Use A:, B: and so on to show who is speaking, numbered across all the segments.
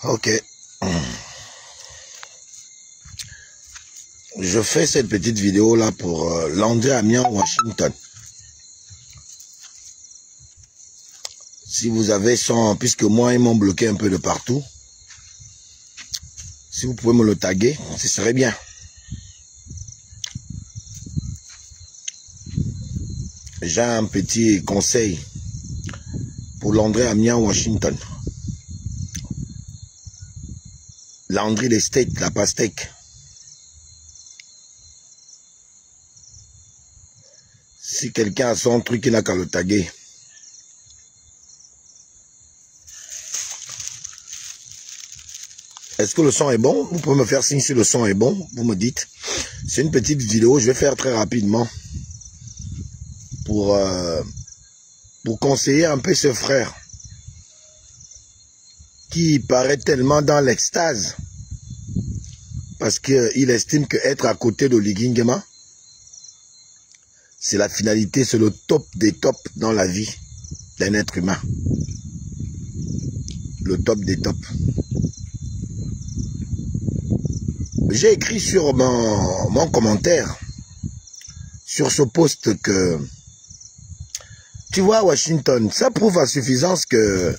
A: Ok. Je fais cette petite vidéo là pour Landry Amiens, Washington. Si vous avez son, puisque moi ils m'ont bloqué un peu de partout, si vous pouvez me le taguer, ce serait bien. J'ai un petit conseil pour Landry Amiens, Washington. Landry les steaks, la pastèque. Si quelqu'un a son truc, il n'a qu'à le taguer. Est-ce que le son est bon? Vous pouvez me faire signe si le son est bon. Vous me dites. C'est une petite vidéo. Je vais faire très rapidement. Pour conseiller un peu ce frère. Qui paraît tellement dans l'extase. Parce qu'il estime qu'être à côté de Oligui Nguema, c'est la finalité, c'est le top des tops dans la vie d'un être humain. Le top des tops. J'ai écrit sur mon commentaire, sur ce post que, tu vois, Washington, ça prouve à suffisance que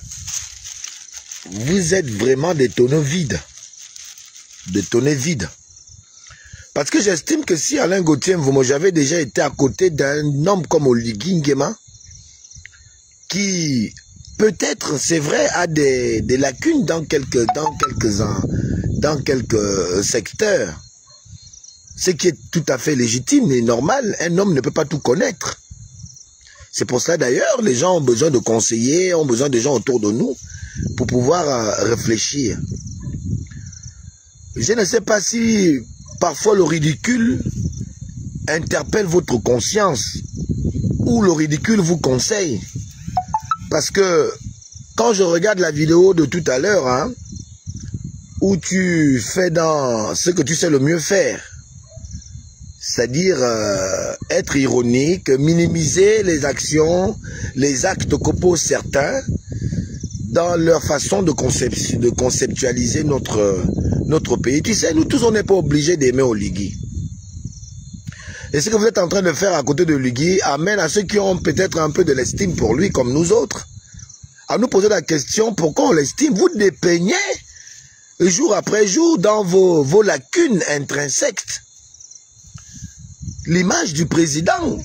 A: vous êtes vraiment des tonneaux vides. Des tonneaux vides. Parce que j'estime que si Alain Gauthier Mvomo, j'avais déjà été à côté d'un homme comme Oligui Nguema, qui peut-être, c'est vrai, a des lacunes dans quelques secteurs, ce qui est tout à fait légitime et normal. Un homme ne peut pas tout connaître. C'est pour cela d'ailleurs, les gens ont besoin de conseillers, ont besoin de gens autour de nous pour pouvoir réfléchir. Je ne sais pas si parfois le ridicule interpelle votre conscience ou le ridicule vous conseille. Parce que quand je regarde la vidéo de tout à l'heure, hein, où tu fais dans ce que tu sais le mieux faire, c'est-à-dire être ironique, minimiser les actions, les actes que posent certains dans leur façon de conceptualiser notre pays. Tu sais, nous tous, on n'est pas obligés d'aimer Oligui. Et ce que vous êtes en train de faire à côté de Oligui amène à ceux qui ont peut-être un peu de l'estime pour lui, comme nous autres, à nous poser la question pourquoi on l'estime. Vous dépeignez jour après jour dans vos lacunes intrinsèques l'image du président.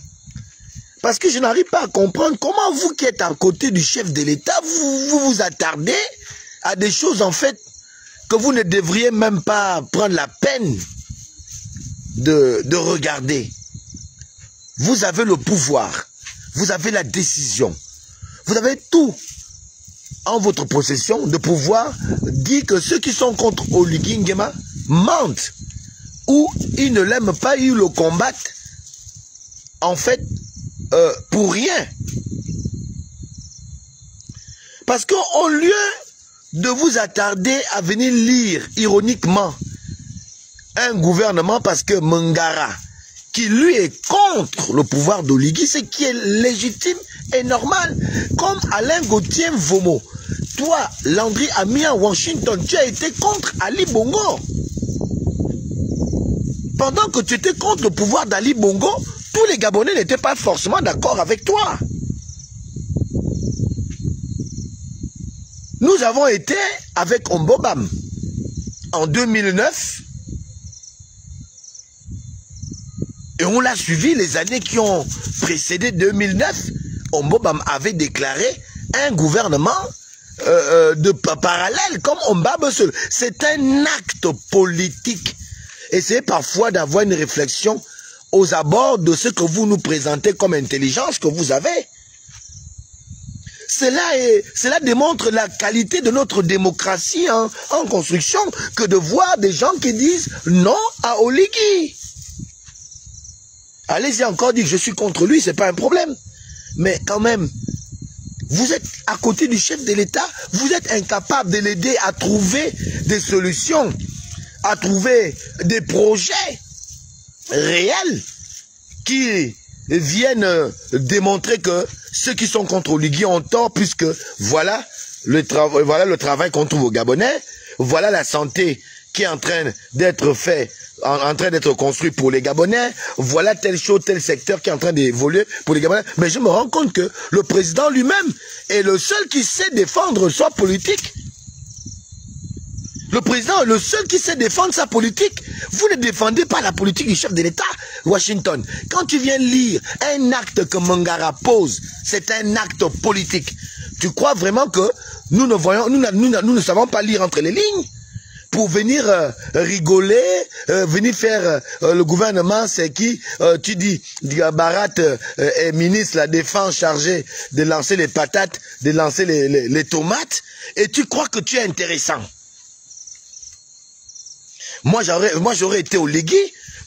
A: Parce que je n'arrive pas à comprendre comment vous qui êtes à côté du chef de l'État, vous attardez à des choses en fait que vous ne devriez même pas prendre la peine de regarder. Vous avez le pouvoir, vous avez la décision, vous avez tout en votre possession de pouvoir dire que ceux qui sont contre Oligui Nguema mentent ou ils ne l'aiment pas, ils le combattent en fait pour rien. Parce qu'au lieu de vous attarder à venir lire ironiquement un gouvernement, parce que Mangara, qui lui est contre le pouvoir d'Oligui, ce qui est légitime et normal, comme Alain Gauthier Mvomo, toi, Landry Amiens, Washington, tu as été contre Ali Bongo. Pendant que tu étais contre le pouvoir d'Ali Bongo, tous les Gabonais n'étaient pas forcément d'accord avec toi. Nous avons été avec Ombobam en 2009 et on l'a suivi les années qui ont précédé 2009. Ombobam avait déclaré un gouvernement de parallèle comme Ombab seul. C'est un acte politique. Essayez parfois d'avoir une réflexion aux abords de ce que vous nous présentez comme intelligence que vous avez. Cela démontre la qualité de notre démocratie en construction que de voir des gens qui disent non à Oligui. Allez-y encore dire que je suis contre lui, c'est pas un problème. Mais quand même, vous êtes à côté du chef de l'État, vous êtes incapable de l'aider à trouver des solutions, à trouver des projets réels qui viennent démontrer que ceux qui sont contre Oligui ont tort, puisque voilà le travail qu'on trouve aux Gabonais, voilà la santé qui est en train d'être fait, en train d'être construit pour les Gabonais, voilà telle chose, tel secteur qui est en train d'évoluer pour les Gabonais. Mais je me rends compte que le président lui-même est le seul qui sait défendre sa politique. Le président est le seul qui sait défendre sa politique. Vous ne défendez pas la politique du chef de l'État, Washington. Quand tu viens lire un acte que Mangara pose, c'est un acte politique. Tu crois vraiment que nous ne voyons, nous ne savons pas lire entre les lignes? Pour venir rigoler, venir faire le gouvernement, c'est qui? Tu dis, Barat est ministre de la Défense chargé de lancer les patates, de lancer les tomates, et tu crois que tu es intéressant. Moi, j'aurais été au Légui,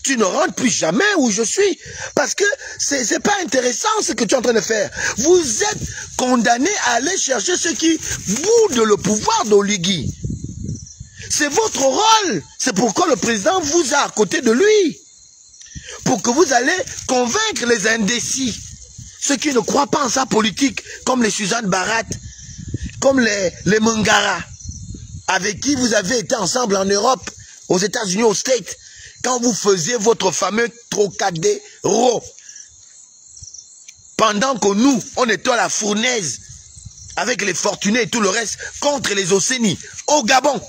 A: tu ne rentres plus jamais où je suis. Parce que c'est pas intéressant ce que tu es en train de faire. Vous êtes condamné à aller chercher ceux qui boudent le pouvoir d'Oligui. C'est votre rôle. C'est pourquoi le président vous a à côté de lui. Pour que vous allez convaincre les indécis. Ceux qui ne croient pas en sa politique, comme les Suzanne Barat, comme les Mangara, avec qui vous avez été ensemble en Europe, aux États-Unis, aux States, quand vous faisiez votre fameux Trocadéro. Pendant que nous, on était à la fournaise, avec les fortunés et tout le reste, contre les Océnies, au Gabon.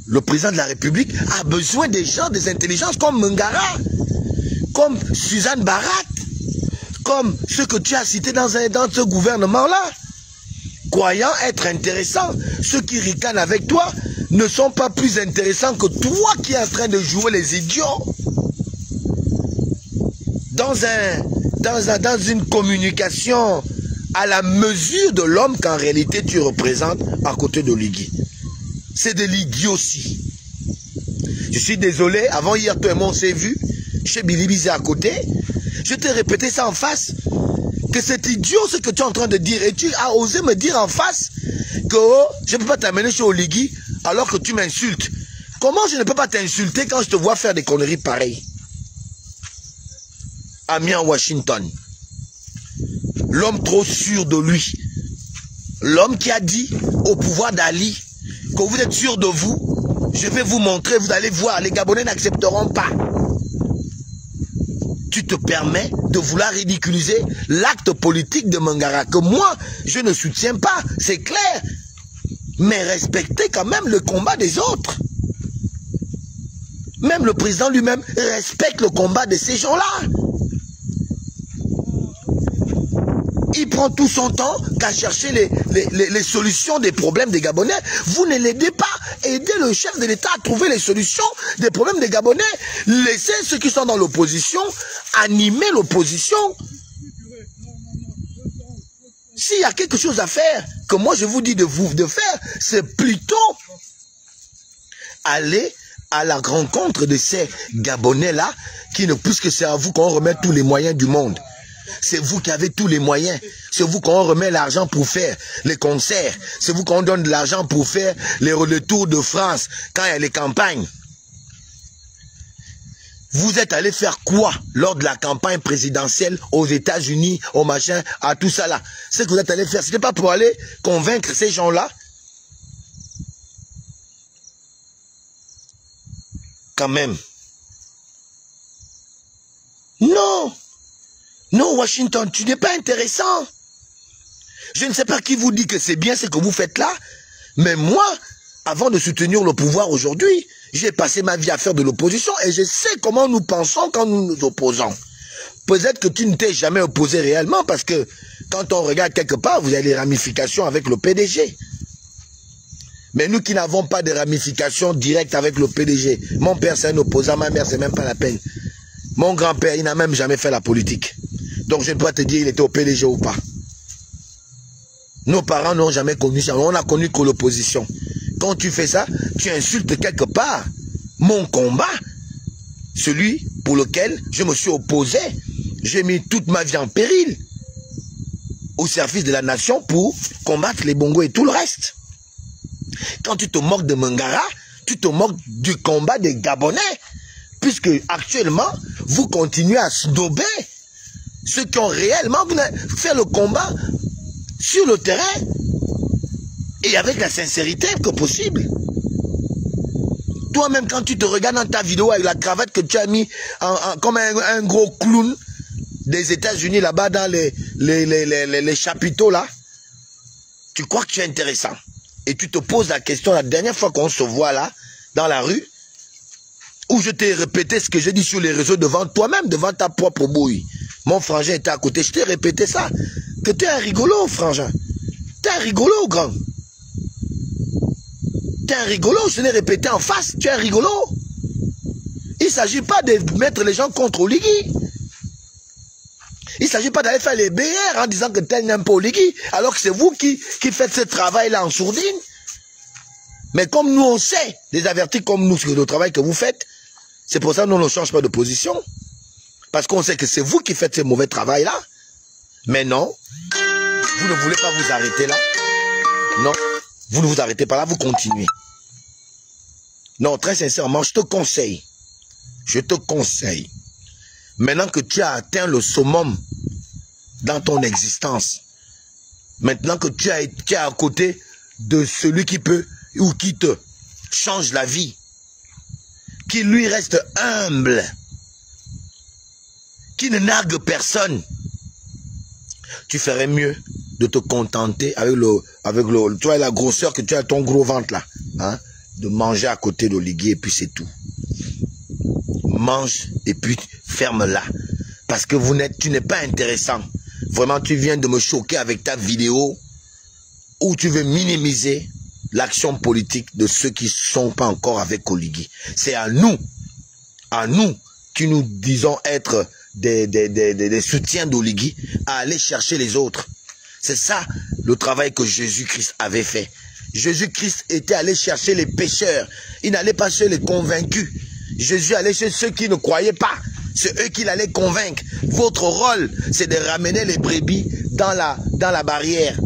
A: Le président de la République a besoin des gens, des intelligences comme Mangara, comme Suzanne Barat, comme ceux que tu as cités dans ce gouvernement-là. Croyant être intéressants, ceux qui ricanent avec toi ne sont pas plus intéressants que toi qui es en train de jouer les idiots. Dans une communication à la mesure de l'homme qu'en réalité tu représentes à côté d'Oligui. C'est de l'idiotie. Je suis désolé, avant hier, toi et moi on s'est vu, chez Billy Bizé à côté, je t'ai répété ça en face, que c'est idiot ce que tu es en train de dire, et tu as osé me dire en face que oh, je ne peux pas t'amener chez Oligui alors que tu m'insultes. Comment je ne peux pas t'insulter quand je te vois faire des conneries pareilles? Ami en Washington, l'homme trop sûr de lui, l'homme qui a dit au pouvoir d'Ali que vous êtes sûr de vous, je vais vous montrer, vous allez voir, les Gabonais n'accepteront pas. Tu te permets de vouloir ridiculiser l'acte politique de Mangara, que moi, je ne soutiens pas, c'est clair. Mais respectez quand même le combat des autres. Même le président lui-même respecte le combat de ces gens-là. Il prend tout son temps qu'à chercher les solutions des problèmes des Gabonais. Vous ne l'aidez pas. Aidez le chef de l'État à trouver les solutions des problèmes des Gabonais. Laissez ceux qui sont dans l'opposition animer l'opposition. S'il y a quelque chose à faire, que moi je vous dis de faire, c'est plutôt aller à la rencontre de ces Gabonais-là, qui ne puisque c'est à vous qu'on remet tous les moyens du monde. C'est vous qui avez tous les moyens. C'est vous qu'on remet l'argent pour faire les concerts. C'est vous qu'on donne de l'argent pour faire les tours de France quand il y a les campagnes. Vous êtes allé faire quoi lors de la campagne présidentielle aux États-Unis, au machin, à tout ça là? Ce que vous êtes allé faire, ce n'était pas pour aller convaincre ces gens-là? Quand même. Non. Non, Washington, tu n'es pas intéressant. Je ne sais pas qui vous dit que c'est bien ce que vous faites là, mais moi, avant de soutenir le pouvoir aujourd'hui, j'ai passé ma vie à faire de l'opposition et je sais comment nous pensons quand nous nous opposons. Peut-être que tu ne t'es jamais opposé réellement parce que quand on regarde quelque part, vous avez des ramifications avec le PDG. Mais nous qui n'avons pas de ramifications directes avec le PDG, mon père c'est un opposant, ma mère c'est même pas la peine. Mon grand-père, il n'a même jamais fait la politique. Donc je ne peux pas te dire il était au PDG ou pas. Nos parents n'ont jamais connu ça. On n'a connu que l'opposition. Quand tu fais ça, tu insultes quelque part mon combat. Celui pour lequel je me suis opposé. J'ai mis toute ma vie en péril. Au service de la nation pour combattre les Bongos et tout le reste. Quand tu te moques de Mangara, tu te moques du combat des Gabonais. Puisque actuellement, vous continuez à snober ceux qui ont réellement fait le combat sur le terrain. Et avec la sincérité que possible. Toi-même, quand tu te regardes dans ta vidéo avec la cravate que tu as mis comme un gros clown des États-Unis là-bas dans les chapiteaux là, tu crois que tu es intéressant. Et tu te poses la question, la dernière fois qu'on se voit là, dans la rue, où je t'ai répété ce que j'ai dit sur les réseaux devant toi-même, devant ta propre bouille. Mon frangin était à côté, je t'ai répété ça. Que tu es un rigolo, frangin. Tu es un rigolo, grand. Tu es un rigolo, je l'ai répété en face, tu es un rigolo. Il ne s'agit pas de mettre les gens contre Oligui. Il ne s'agit pas d'aller faire les BR en disant que tel n'aime pas Oligui, alors que c'est vous qui faites ce travail-là en sourdine. Mais comme nous on sait, les avertis comme nous, sur le travail que vous faites, c'est pour ça que nous ne changeons pas de position. Parce qu'on sait que c'est vous qui faites ce mauvais travail-là. Mais non, vous ne voulez pas vous arrêter là. Non, vous ne vous arrêtez pas là, vous continuez. Non, très sincèrement, je te conseille, maintenant que tu as atteint le summum dans ton existence, maintenant que tu es à côté de celui qui peut ou qui te change la vie, qui lui reste humble, qui ne nargue personne, tu ferais mieux de te contenter avec tu vois la grosseur que tu as ton gros ventre là, hein, de manger à côté d'Oligui et puis c'est tout. Mange et puis ferme-la. Parce que tu n'es pas intéressant. Vraiment, tu viens de me choquer avec ta vidéo où tu veux minimiser l'action politique de ceux qui ne sont pas encore avec Oligui. C'est à nous qui nous disons être des soutiens d'Oligui, à aller chercher les autres. C'est ça le travail que Jésus-Christ avait fait. Jésus-Christ était allé chercher les pécheurs. Il n'allait pas chez les convaincus. Jésus allait chez ceux qui ne croyaient pas. C'est eux qui l'allaient convaincre. Votre rôle, c'est de ramener les brebis dans la barrière.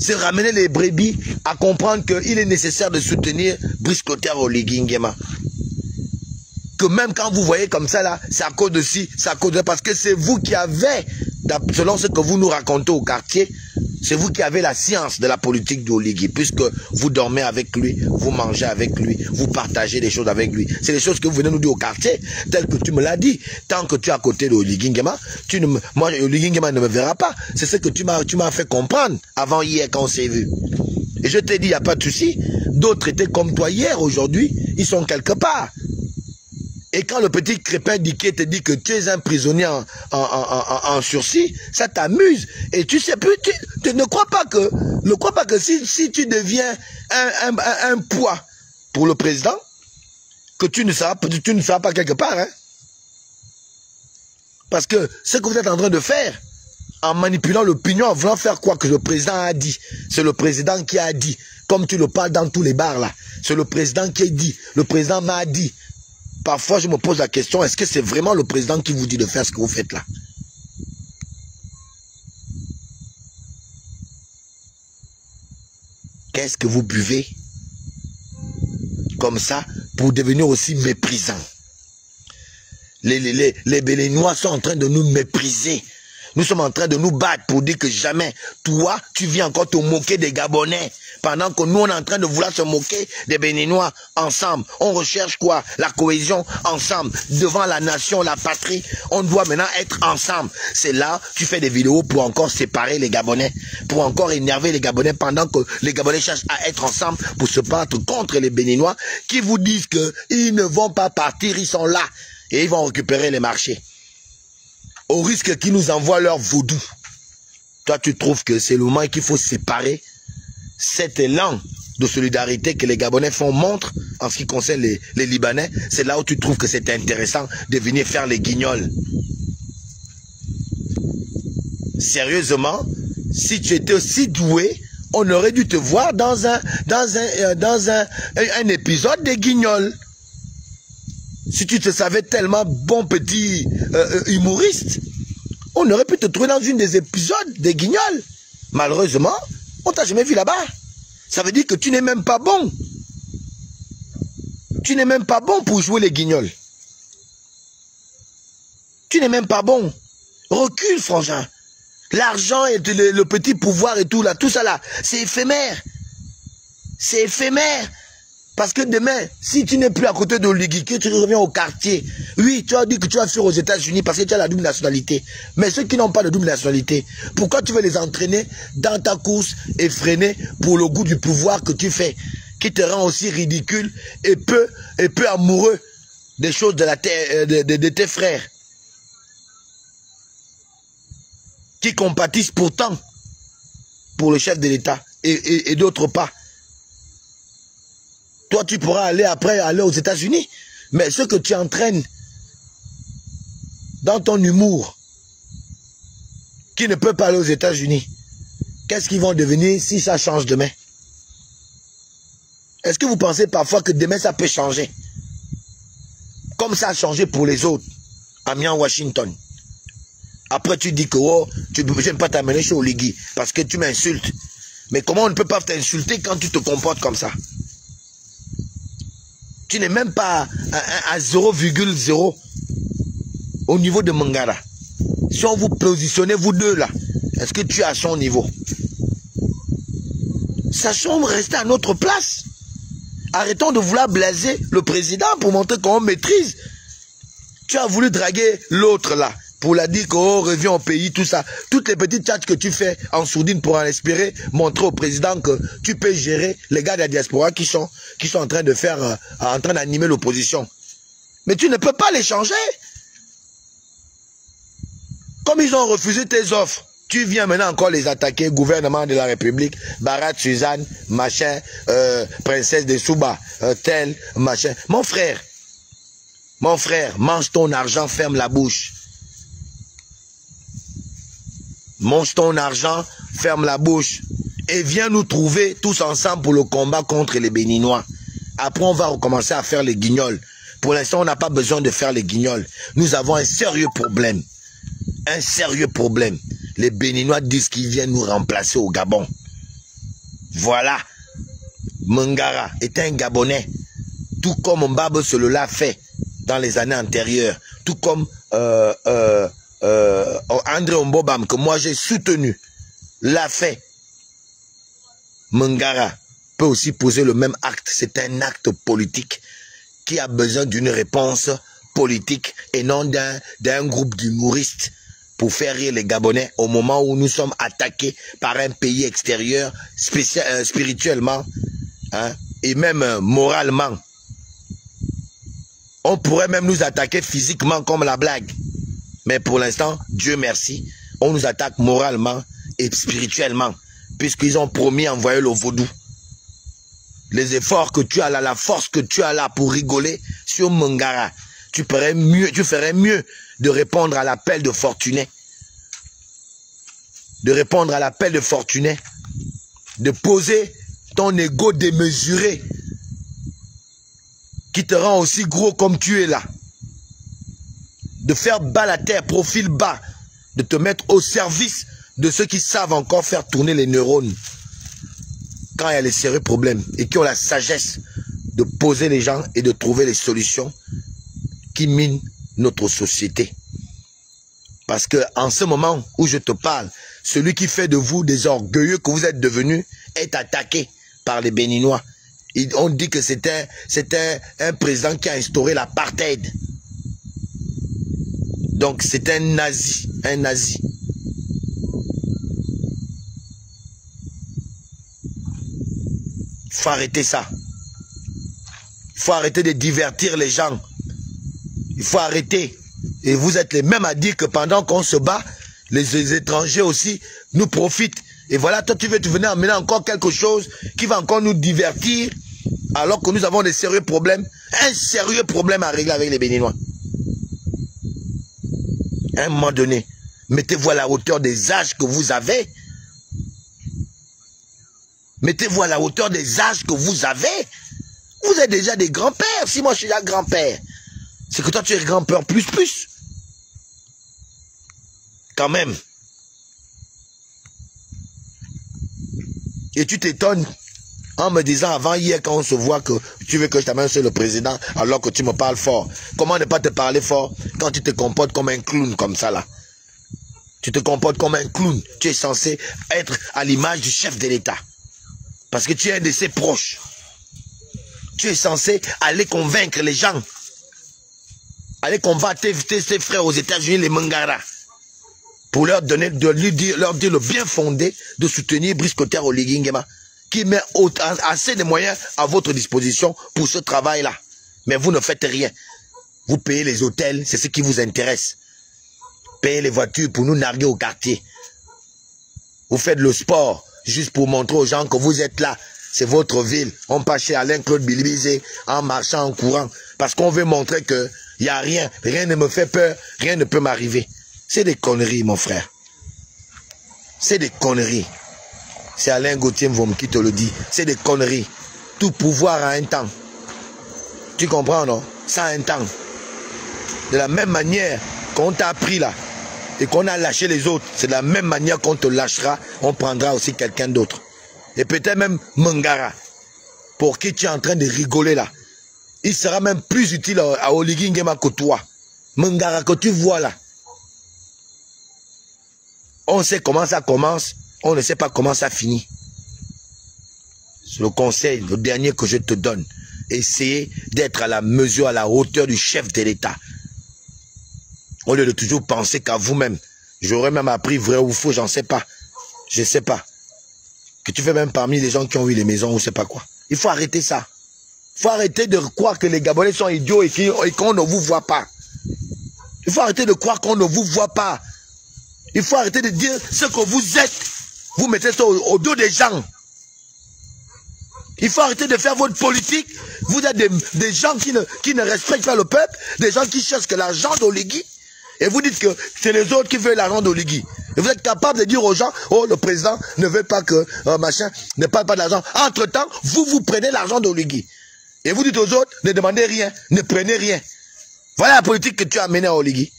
A: C'est ramener les brebis à comprendre qu'il est nécessaire de soutenir Brice Clotaire Oligui Nguema. Que même quand vous voyez comme ça là, c'est à cause de ci, c'est à cause de... Parce que c'est vous qui avez, selon ce que vous nous racontez au quartier, c'est vous qui avez la science de la politique d'Oligui, puisque vous dormez avec lui, vous mangez avec lui, vous partagez des choses avec lui. C'est des choses que vous venez nous dire au quartier, telles que tu me l'as dit. Tant que tu es à côté d'Oligui Nguema, moi, Oligui Nguema ne me verra pas. C'est ce que tu m'as fait comprendre avant hier quand on s'est vu. Et je t'ai dit, il n'y a pas de souci. D'autres étaient comme toi hier, aujourd'hui, ils sont quelque part. Et quand le petit Crépin Diké te dit que tu es un prisonnier en sursis, ça t'amuse. Et tu sais plus, tu ne crois pas que si tu deviens un poids pour le président, que tu ne seras pas quelque part. Hein? Parce que ce que vous êtes en train de faire, en manipulant l'opinion, en voulant faire quoi que le président a dit, c'est le président qui a dit, comme tu le parles dans tous les bars là, c'est le président qui a dit, le président m'a dit. Parfois, je me pose la question, est-ce que c'est vraiment le président qui vous dit de faire ce que vous faites là? Qu'est-ce que vous buvez comme ça pour devenir aussi méprisant? Les Béninois sont en train de nous mépriser. Nous sommes en train de nous battre pour dire que jamais, toi, tu viens encore te moquer des Gabonais. Pendant que nous, on est en train de vouloir se moquer des Béninois ensemble. On recherche quoi? La cohésion ensemble. Devant la nation, la patrie, on doit maintenant être ensemble. C'est là, tu fais des vidéos pour encore séparer les Gabonais, pour encore énerver les Gabonais pendant que les Gabonais cherchent à être ensemble pour se battre contre les Béninois qui vous disent qu'ils ne vont pas partir, ils sont là et ils vont récupérer les marchés. Au risque qu'ils nous envoient leur vaudou. Toi, tu trouves que c'est le moment qu'il faut séparer cet élan de solidarité que les Gabonais font montre en ce qui concerne les Libanais. C'est là où tu trouves que c'est intéressant de venir faire les guignols. Sérieusement, si tu étais aussi doué, on aurait dû te voir dans un épisode des guignols. Si tu te savais tellement bon petit humoriste, on aurait pu te trouver dans une des épisodes des Guignols. Malheureusement, on t'a jamais vu là-bas. Ça veut dire que tu n'es même pas bon. Tu n'es même pas bon pour jouer les Guignols. Tu n'es même pas bon. Recule, frangin. L'argent et le petit pouvoir et tout là, tout ça là, c'est éphémère. C'est éphémère. Parce que demain, si tu n'es plus à côté de l'oligarchie, tu reviens au quartier. Oui, tu as dit que tu vas faire aux États-Unis parce que tu as la double nationalité. Mais ceux qui n'ont pas de double nationalité, pourquoi tu veux les entraîner dans ta course effrénée pour le goût du pouvoir que tu fais, qui te rend aussi ridicule et peu amoureux des choses de, de tes frères, qui compatissent pourtant pour le chef de l'État et d'autres pas. Toi, tu pourras aller aux États-Unis. Mais ce que tu entraînes dans ton humour, qui ne peut pas aller aux États-Unis, qu'est-ce qu'ils vont devenir si ça change demain? Est-ce que vous pensez parfois que demain ça peut changer? Comme ça a changé pour les autres, à Miami, Washington. Après tu dis que oh, je n'aime pas t'amener chez Oligui parce que tu m'insultes. Mais comment on ne peut pas t'insulter quand tu te comportes comme ça? Tu n'es même pas à 0,0 au niveau de Mangara. Si on vous positionnez, vous deux là, est-ce que tu es à son niveau? Sachons rester à notre place. Arrêtons de vouloir blaser le président pour montrer qu'on maîtrise. Tu as voulu draguer l'autre là, pour la dire qu'on revient au pays, tout ça. Toutes les petites chats que tu fais en sourdine pour en espérer montrer au président que tu peux gérer les gars de la diaspora qui sont en train de faire, en train d'animer l'opposition. Mais tu ne peux pas les changer. Comme ils ont refusé tes offres, tu viens maintenant encore les attaquer, gouvernement de la République, Barat Suzanne, machin, princesse de Souba, tel, machin. Mon frère, mange ton argent, ferme la bouche. Mange ton argent, ferme la bouche. Et viens nous trouver tous ensemble pour le combat contre les Béninois. Après, on va recommencer à faire les guignols. Pour l'instant, on n'a pas besoin de faire les guignols. Nous avons un sérieux problème. Un sérieux problème. Les Béninois disent qu'ils viennent nous remplacer au Gabon. Voilà. Mangara est un Gabonais. Tout comme Mbabo Solo l'a fait dans les années antérieures. Tout comme André Ombobam, que moi j'ai soutenu, l'a fait. Mangara peut aussi poser le même acte. C'est un acte politique qui a besoin d'une réponse politique et non d'un groupe d'humoristes pour faire rire les Gabonais au moment où nous sommes attaqués par un pays extérieur spirituellement, hein, et même moralement. On pourrait même nous attaquer physiquement comme la blague. Mais pour l'instant, Dieu merci, on nous attaque moralement et spirituellement, puisqu'ils ont promis d'envoyer le vaudou. Les efforts que tu as là, la force que tu as là pour rigoler sur Mangara, tu ferais mieux de répondre à l'appel de Fortuné. De répondre à l'appel de Fortuné. De poser ton ego démesuré qui te rend aussi gros comme tu es là. De faire bas la terre, profil bas, de te mettre au service de ceux qui savent encore faire tourner les neurones quand il y a les sérieux problèmes et qui ont la sagesse de poser les gens et de trouver les solutions qui minent notre société. Parce que en ce moment où je te parle, celui qui fait de vous des orgueilleux que vous êtes devenus est attaqué par les Béninois. On dit que c'était un président qui a instauré l'apartheid. Donc c'est un nazi, un nazi. Il faut arrêter ça. Il faut arrêter de divertir les gens. Il faut arrêter. Et vous êtes les mêmes à dire que pendant qu'on se bat, les étrangers aussi nous profitent. Et voilà, toi tu veux venir amener encore quelque chose qui va encore nous divertir alors que nous avons des sérieux problèmes. Un sérieux problème à régler avec les Béninois. À un moment donné, mettez-vous à la hauteur des âges que vous avez. Mettez-vous à la hauteur des âges que vous avez. Vous êtes déjà des grands-pères. Si moi je suis déjà grand-père, c'est que toi tu es grand-père plus. Quand même. Et tu t'étonnes en me disant avant hier quand on se voit que tu veux que je t'amène sur le président alors que tu me parles fort. Comment ne pas te parler fort quand tu te comportes comme un clown comme ça là? Tu te comportes comme un clown. Tu es censé être à l'image du chef de l'État. Parce que tu es un de ses proches. Tu es censé aller convaincre les gens. Aller convaincre tes frères aux États-Unis, les Mangara. Pour leur donner, leur dire le bien fondé de soutenir Brice Clotaire Oligui Nguema, qui met assez de moyens à votre disposition pour ce travail-là. Mais vous ne faites rien. Vous payez les hôtels, c'est ce qui vous intéresse. Payez les voitures pour nous narguer au quartier. Vous faites le sport juste pour montrer aux gens que vous êtes là. C'est votre ville. On passe chez Alain-Claude Bilibizé en marchant, en courant. Parce qu'on veut montrer qu'il n'y a rien. Rien ne me fait peur. Rien ne peut m'arriver. C'est des conneries, mon frère. C'est des conneries. C'est Alain Gauthier Mvom qui te le dit. C'est des conneries. Tout pouvoir a un temps. Tu comprends, non? Ça a un temps. De la même manière qu'on t'a appris là, et qu'on a lâché les autres, c'est de la même manière qu'on te lâchera, on prendra aussi quelqu'un d'autre. Et peut-être même Mangara, pour qui tu es en train de rigoler là. Il sera même plus utile à Oligui Nguema que toi. Mangara que tu vois là. On sait comment ça commence, on ne sait pas comment ça finit. C'est le conseil, le dernier que je te donne. Essayez d'être à la mesure, à la hauteur du chef de l'État. Au lieu de toujours penser qu'à vous-même. J'aurais même appris vrai ou faux, j'en sais pas. Je sais pas. Que tu fais même parmi les gens qui ont eu les maisons ou je sais pas quoi. Il faut arrêter ça. Il faut arrêter de croire que les Gabonais sont idiots et qu'on ne vous voit pas. Il faut arrêter de croire qu'on ne vous voit pas. Il faut arrêter de dire ce que vous êtes. Vous mettez ça au dos des gens. Il faut arrêter de faire votre politique. Vous êtes des gens qui ne respectent pas le peuple, des gens qui cherchent que l'argent d'Oligui. Et vous dites que c'est les autres qui veulent l'argent d'Oligui. Et vous êtes capable de dire aux gens, oh, le président ne veut pas que machin ne parle pas d'argent. Entre-temps, vous prenez l'argent d'Oligui. Et vous dites aux autres, ne demandez rien, ne prenez rien. Voilà la politique que tu as menée à Oligui.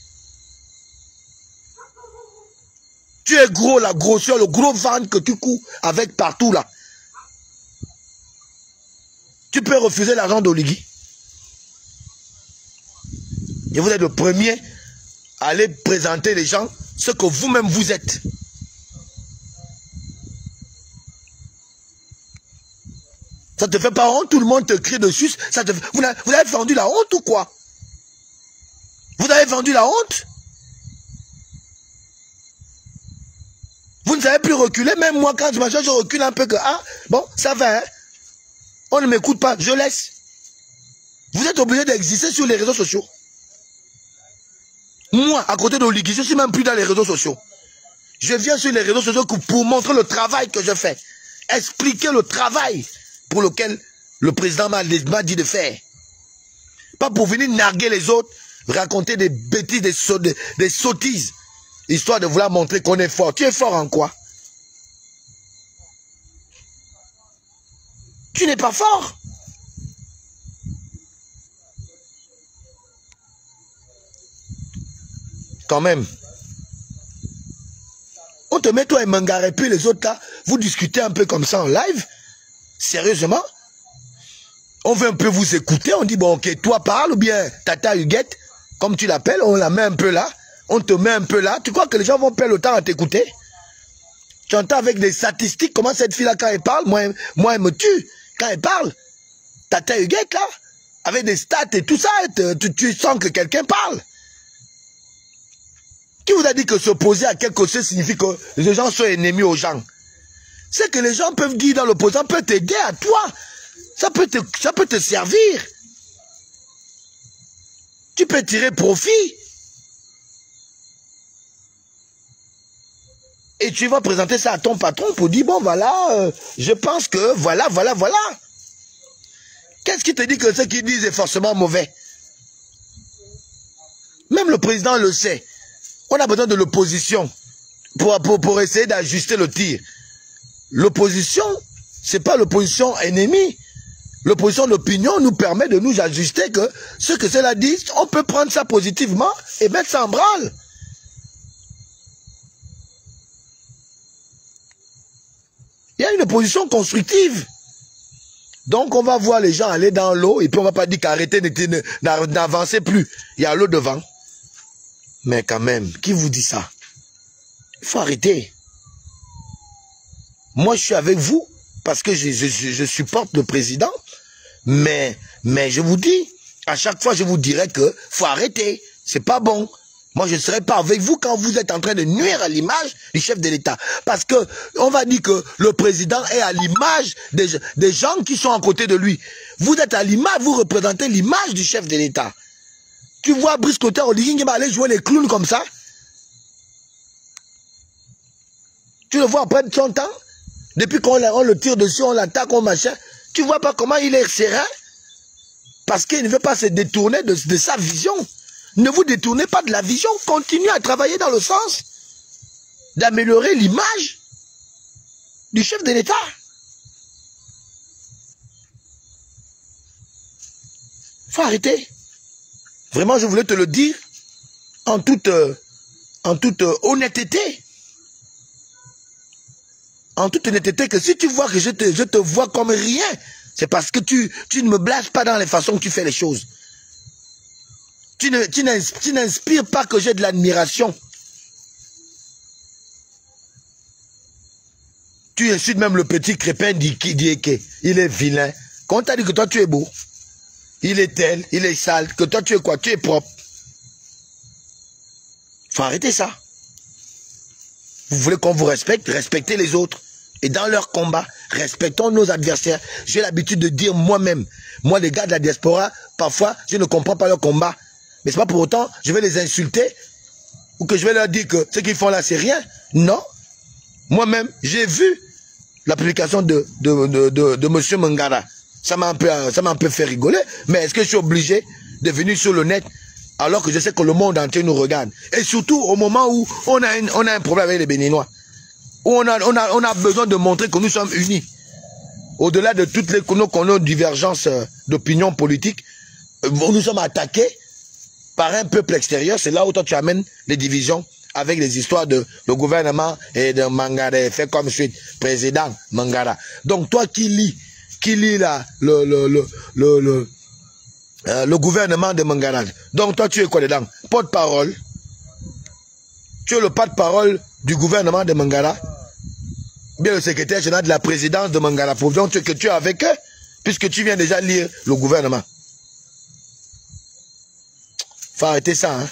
A: Tu es gros, la grosseur, le gros ventre que tu cours avec partout là. Tu peux refuser l'argent d'Oligui. Et vous êtes le premier à aller présenter les gens ce que vous-même vous êtes. Ça te fait pas honte, tout le monde te crie dessus. Vous avez vendu la honte ou quoi? Vous avez vendu la honte? Vous ne savez plus reculer, même moi quand je recule un peu que, ah, bon, ça va, hein? On ne m'écoute pas, je laisse. Vous êtes obligé d'exister sur les réseaux sociaux. Moi, à côté d'Oligui, je ne suis même plus dans les réseaux sociaux. Je viens sur les réseaux sociaux pour montrer le travail que je fais. Expliquer le travail pour lequel le président m'a dit de faire. Pas pour venir narguer les autres, raconter des bêtises, des sottises, histoire de vouloir montrer qu'on est fort. Tu es fort en quoi? Tu n'es pas fort. Quand même. On te met toi et Mangara et puis les autres là, vous discutez un peu comme ça en live. Sérieusement. On veut un peu vous écouter, on dit bon ok, toi parle ou bien Tata Huguette, comme tu l'appelles, on la met un peu là, on te met un peu là. Tu crois que les gens vont perdre le temps à t'écouter? Tu entends avec des statistiques comment cette fille là quand elle parle, moi elle me tue. Quand elle parle, Tata Huguette là, avec des stats et tout ça, tu sens que quelqu'un parle. Qui vous a dit que s'opposer à quelque chose signifie que les gens sont ennemis aux gens? C'est que les gens peuvent dire dans l'opposant, peut t'aider à toi. Ça peut te servir. Tu peux tirer profit. Et tu vas présenter ça à ton patron pour dire, bon voilà, je pense que voilà. Qu'est-ce qui te dit que ce qu'ils disent est forcément mauvais? Même le président le sait. On a besoin de l'opposition pour essayer d'ajuster le tir. L'opposition, ce n'est pas l'opposition ennemie. L'opposition d'opinion nous permet de nous ajuster que ce que cela dit, on peut prendre ça positivement et mettre ça en branle. Il y a une opposition constructive. Donc on va voir les gens aller dans l'eau et puis on ne va pas dire qu'arrêtez, n'avancez plus. Il y a l'eau devant. Mais quand même, qui vous dit ça? Il faut arrêter. Moi, je suis avec vous parce que je supporte le président. Mais je vous dis, à chaque fois, je vous dirai que faut arrêter. C'est pas bon. Moi, je ne serai pas avec vous quand vous êtes en train de nuire à l'image du chef de l'État. Parce que on va dire que le président est à l'image des gens qui sont à côté de lui. Vous êtes à l'image, vous représentez l'image du chef de l'État. Tu vois Brice Clotaire Oligui Nguema aller jouer les clowns comme ça? Tu le vois après son temps? Depuis qu'on le tire dessus, on l'attaque, on machin. Tu vois pas comment il est serein? Parce qu'il ne veut pas se détourner de sa vision. Ne vous détournez pas de la vision. Continuez à travailler dans le sens d'améliorer l'image du chef de l'État. Il faut arrêter. Vraiment, je voulais te le dire en toute honnêteté. En toute honnêteté, que si tu vois que je te vois comme rien, c'est parce que tu ne me blases pas dans les façons que tu fais les choses. Tu n'inspires pas que j'ai de l'admiration. Tu insultes même le petit crépin d'Ieke. Il est vilain. Quand on t'a dit que toi tu es beau, il est tel, il est sale, que toi tu es quoi? Tu es propre. Faut arrêter ça. Vous voulez qu'on vous respecte? Respectez les autres. Et dans leur combat, respectons nos adversaires. J'ai l'habitude de dire moi-même, moi les gars de la diaspora, parfois je ne comprends pas leur combat. Mais c'est pas pour autant, je vais les insulter ou que je vais leur dire que ce qu'ils font là, c'est rien. Non. Moi-même, j'ai vu la publication de M. Mangara. Ça m'a un peu fait rigoler. Mais est-ce que je suis obligé de venir sur le net alors que je sais que le monde entier nous regarde? Et surtout au moment où on a un problème avec les Béninois. Où on a besoin de montrer que nous sommes unis. Au-delà de toutes nos divergences d'opinion politique, nous sommes attaqués par un peuple extérieur. C'est là où toi tu amènes les divisions avec les histoires de le gouvernement et de Mangara, fait comme suite, président Mangara. Donc toi qui lis là, le gouvernement de Mangara, donc toi tu es quoi dedans? Porte-parole. Tu es le porte-parole du gouvernement de Mangara, bien le secrétaire général de la présidence de Mangara. Donc que tu es avec eux, puisque tu viens déjà lire le gouvernement. Faut arrêter ça, hein.